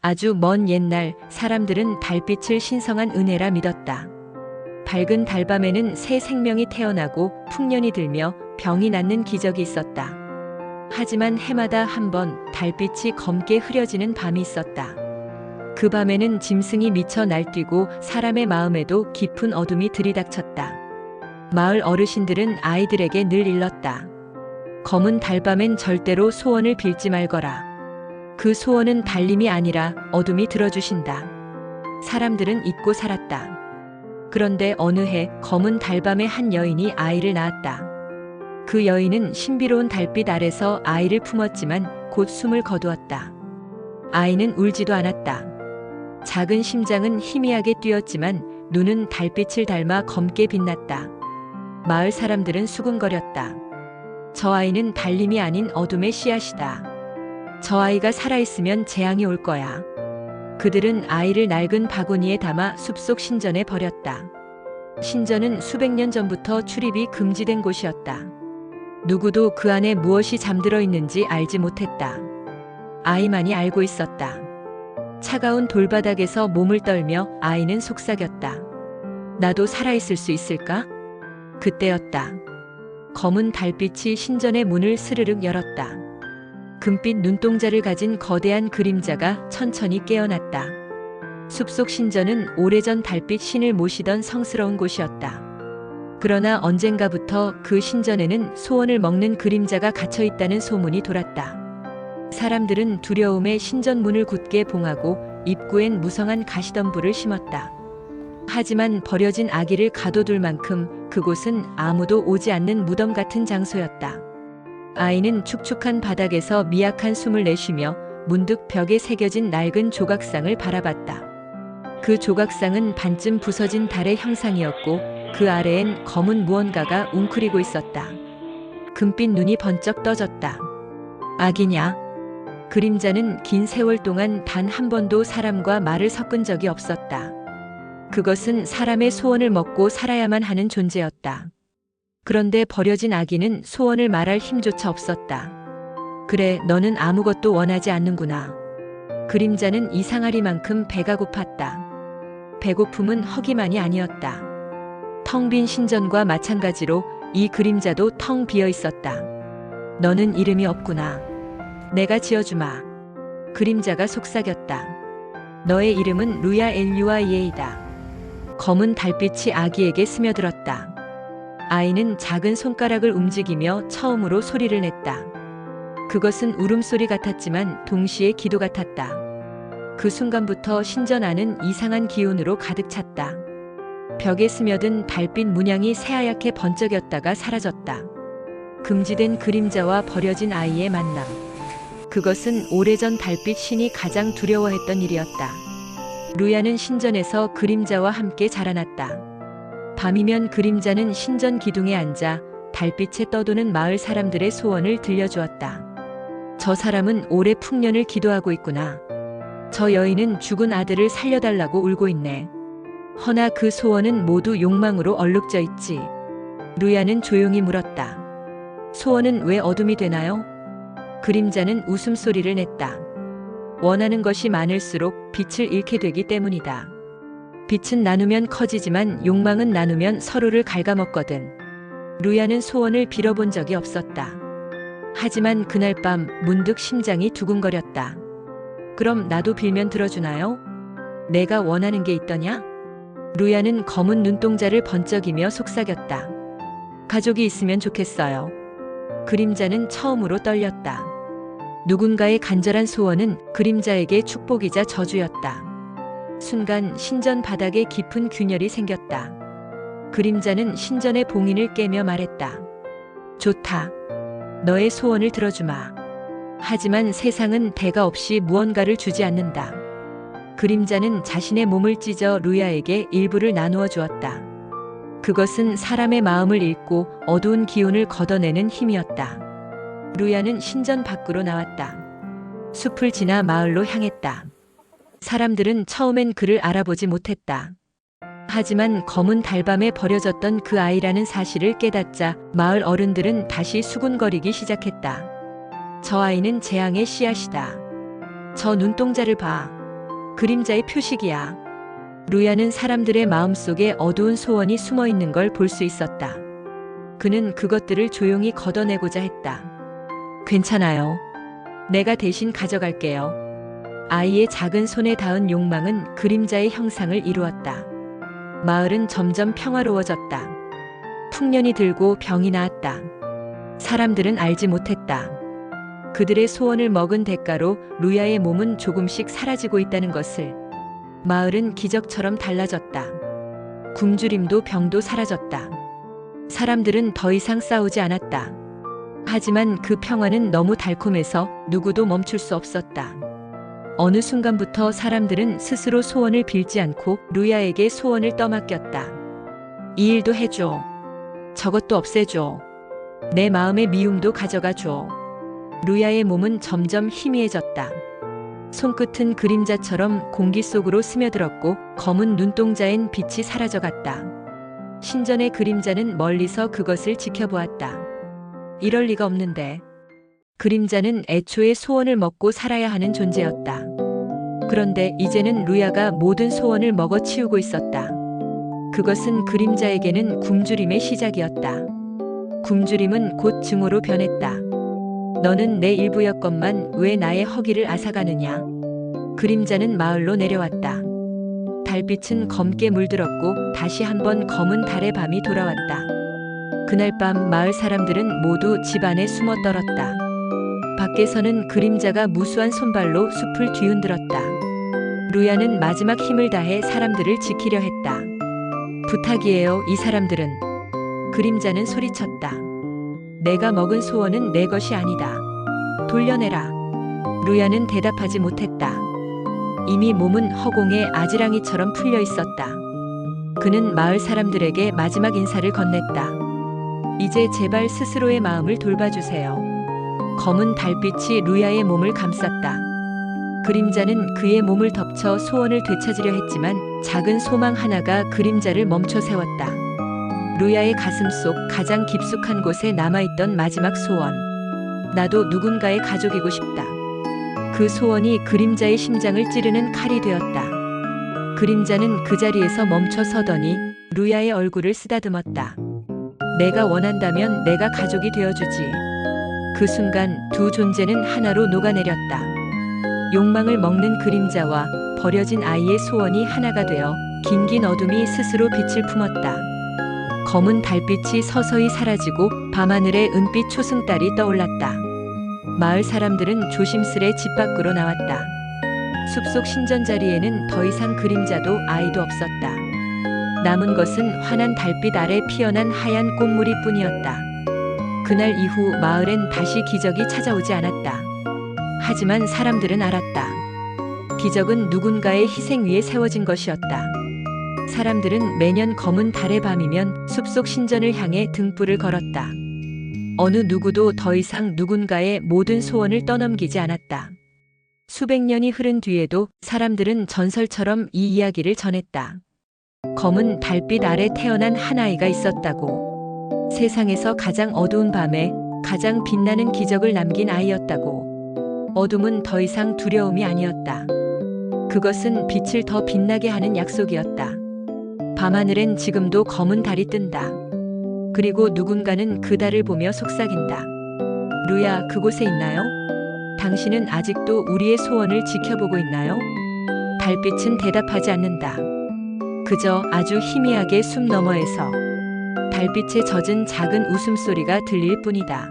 아주 먼 옛날 사람들은 달빛을 신성한 은혜라 믿었다. 밝은 달밤에는 새 생명이 태어나고 풍년이 들며 병이 낫는 기적이 있었다. 하지만 해마다 한 번 달빛이 검게 흐려지는 밤이 있었다. 그 밤에는 짐승이 미쳐 날뛰고 사람의 마음에도 깊은 어둠이 들이닥쳤다. 마을 어르신들은 아이들에게 늘 일렀다. 검은 달밤엔 절대로 소원을 빌지 말거라. 그 소원은 달림이 아니라 어둠이 들어주신다. 사람들은 잊고 살았다. 그런데 어느 해 검은 달밤에 한 여인이 아이를 낳았다. 그 여인은 신비로운 달빛 아래서 아이를 품었지만 곧 숨을 거두었다. 아이는 울지도 않았다. 작은 심장은 희미하게 뛰었지만 눈은 달빛을 닮아 검게 빛났다. 마을 사람들은 수군거렸다. 저 아이는 달림이 아닌 어둠의 씨앗이다. 저 아이가 살아있으면 재앙이 올 거야. 그들은 아이를 낡은 바구니에 담아 숲속 신전에 버렸다. 신전은 수백 년 전부터 출입이 금지된 곳이었다. 누구도 그 안에 무엇이 잠들어 있는지 알지 못했다. 아이만이 알고 있었다. 차가운 돌바닥에서 몸을 떨며 아이는 속삭였다. 나도 살아있을 수 있을까? 그때였다. 검은 달빛이 신전의 문을 스르륵 열었다. 금빛 눈동자를 가진 거대한 그림자가 천천히 깨어났다. 숲속 신전은 오래전 달빛 신을 모시던 성스러운 곳이었다. 그러나 언젠가부터 그 신전에는 소원을 먹는 그림자가 갇혀 있다는 소문이 돌았다. 사람들은 두려움에 신전 문을 굳게 봉하고 입구엔 무성한 가시덤불을 심었다. 하지만 버려진 아기를 가둬둘 만큼 그곳은 아무도 오지 않는 무덤 같은 장소였다. 아이는 축축한 바닥에서 미약한 숨을 내쉬며 문득 벽에 새겨진 낡은 조각상을 바라봤다. 그 조각상은 반쯤 부서진 달의 형상이었고 그 아래엔 검은 무언가가 웅크리고 있었다. 금빛 눈이 번쩍 떠졌다. 아기냐? 그림자는 긴 세월 동안 단 한 번도 사람과 말을 섞은 적이 없었다. 그것은 사람의 소원을 먹고 살아야만 하는 존재였다. 그런데 버려진 아기는 소원을 말할 힘조차 없었다. 그래, 너는 아무것도 원하지 않는구나. 그림자는 이상하리만큼 배가 고팠다. 배고픔은 허기만이 아니었다. 텅 빈 신전과 마찬가지로 이 그림자도 텅 비어 있었다. 너는 이름이 없구나. 내가 지어주마. 그림자가 속삭였다. 너의 이름은 루야 엘유아이에이다. 검은 달빛이 아기에게 스며들었다. 아이는 작은 손가락을 움직이며 처음으로 소리를 냈다. 그것은 울음소리 같았지만 동시에 기도 같았다. 그 순간부터 신전 안은 이상한 기운으로 가득 찼다. 벽에 스며든 달빛 문양이 새하얗게 번쩍였다가 사라졌다. 금지된 그림자와 버려진 아이의 만남. 그것은 오래전 달빛 신이 가장 두려워했던 일이었다. 루야는 신전에서 그림자와 함께 자라났다. 밤이면 그림자는 신전 기둥에 앉아 달빛에 떠도는 마을 사람들의 소원을 들려주었다. 저 사람은 올해 풍년을 기도하고 있구나. 저 여인은 죽은 아들을 살려달라고 울고 있네. 허나 그 소원은 모두 욕망으로 얼룩져 있지. 루야는 조용히 물었다. 소원은 왜 어둠이 되나요? 그림자는 웃음소리를 냈다. 원하는 것이 많을수록 빛을 잃게 되기 때문이다. 빛은 나누면 커지지만 욕망은 나누면 서로를 갉아먹거든. 루야는 소원을 빌어본 적이 없었다. 하지만 그날 밤 문득 심장이 두근거렸다. 그럼 나도 빌면 들어주나요? 내가 원하는 게 있더냐? 루야는 검은 눈동자를 번쩍이며 속삭였다. 가족이 있으면 좋겠어요. 그림자는 처음으로 떨렸다. 누군가의 간절한 소원은 그림자에게 축복이자 저주였다. 순간 신전 바닥에 깊은 균열이 생겼다. 그림자는 신전의 봉인을 깨며 말했다. 좋다. 너의 소원을 들어주마. 하지만 세상은 대가 없이 무언가를 주지 않는다. 그림자는 자신의 몸을 찢어 루야에게 일부를 나누어 주었다. 그것은 사람의 마음을 읽고 어두운 기운을 걷어내는 힘이었다. 루야는 신전 밖으로 나왔다. 숲을 지나 마을로 향했다. 사람들은 처음엔 그를 알아보지 못했다. 하지만 검은 달밤에 버려졌던 그 아이라는 사실을 깨닫자 마을 어른들은 다시 수군거리기 시작했다. 저 아이는 재앙의 씨앗이다. 저 눈동자를 봐. 그림자의 표식이야. 루야는 사람들의 마음속에 어두운 소원이 숨어 있는 걸 볼 수 있었다. 그는 그것들을 조용히 걷어내고자 했다. 괜찮아요. 내가 대신 가져갈게요. 아이의 작은 손에 닿은 욕망은 그림자의 형상을 이루었다. 마을은 점점 평화로워졌다. 풍년이 들고 병이 나았다. 사람들은 알지 못했다. 그들의 소원을 먹은 대가로 루야의 몸은 조금씩 사라지고 있다는 것을. 마을은 기적처럼 달라졌다. 굶주림도 병도 사라졌다. 사람들은 더 이상 싸우지 않았다. 하지만 그 평화는 너무 달콤해서 누구도 멈출 수 없었다. 어느 순간부터 사람들은 스스로 소원을 빌지 않고 루야에게 소원을 떠맡겼다. 이 일도 해줘. 저것도 없애줘. 내 마음의 미움도 가져가줘. 루야의 몸은 점점 희미해졌다. 손끝은 그림자처럼 공기 속으로 스며들었고 검은 눈동자엔 빛이 사라져갔다. 신전의 그림자는 멀리서 그것을 지켜보았다. 이럴 리가 없는데. 그림자는 애초에 소원을 먹고 살아야 하는 존재였다. 그런데 이제는 루야가 모든 소원을 먹어치우고 있었다. 그것은 그림자에게는 굶주림의 시작이었다. 굶주림은 곧 증오로 변했다. 너는 내 일부였건만 왜 나의 허기를 앗아가느냐. 그림자는 마을로 내려왔다. 달빛은 검게 물들었고 다시 한번 검은 달의 밤이 돌아왔다. 그날 밤 마을 사람들은 모두 집 안에 숨어 떨었다. 밖에서는 그림자가 무수한 손발로 숲을 뒤흔들었다. 루야는 마지막 힘을 다해 사람들을 지키려 했다. 부탁이에요, 이 사람들은. 그림자는 소리쳤다. 내가 먹은 소원은 내 것이 아니다. 돌려내라. 루야는 대답하지 못했다. 이미 몸은 허공에 아지랑이처럼 풀려 있었다. 그는 마을 사람들에게 마지막 인사를 건넸다. 이제 제발 스스로의 마음을 돌봐주세요. 검은 달빛이 루야의 몸을 감쌌다. 그림자는 그의 몸을 덮쳐 소원을 되찾으려 했지만 작은 소망 하나가 그림자를 멈춰 세웠다. 루야의 가슴 속 가장 깊숙한 곳에 남아있던 마지막 소원. 나도 누군가의 가족이고 싶다. 그 소원이 그림자의 심장을 찌르는 칼이 되었다. 그림자는 그 자리에서 멈춰 서더니 루야의 얼굴을 쓰다듬었다. 내가 원한다면 내가 가족이 되어주지. 그 순간 두 존재는 하나로 녹아내렸다. 욕망을 먹는 그림자와 버려진 아이의 소원이 하나가 되어 긴긴 어둠이 스스로 빛을 품었다. 검은 달빛이 서서히 사라지고 밤하늘에 은빛 초승달이 떠올랐다. 마을 사람들은 조심스레 집 밖으로 나왔다. 숲속 신전 자리에는 더 이상 그림자도 아이도 없었다. 남은 것은 환한 달빛 아래 피어난 하얀 꽃무리 뿐이었다. 그날 이후 마을엔 다시 기적이 찾아오지 않았다. 하지만 사람들은 알았다. 기적은 누군가의 희생 위에 세워진 것이었다. 사람들은 매년 검은 달의 밤이면 숲속 신전을 향해 등불을 걸었다. 어느 누구도 더 이상 누군가의 모든 소원을 떠넘기지 않았다. 수백 년이 흐른 뒤에도 사람들은 전설처럼 이 이야기를 전했다. 검은 달빛 아래 태어난 한 아이가 있었다고. 세상에서 가장 어두운 밤에 가장 빛나는 기적을 남긴 아이였다고. 어둠은 더 이상 두려움이 아니었다. 그것은 빛을 더 빛나게 하는 약속이었다. 밤하늘엔 지금도 검은 달이 뜬다. 그리고 누군가는 그 달을 보며 속삭인다. 루야, 그곳에 있나요? 당신은 아직도 우리의 소원을 지켜보고 있나요? 달빛은 대답하지 않는다. 그저 아주 희미하게 숲 너머에서 달빛에 젖은 작은 웃음소리가 들릴 뿐이다.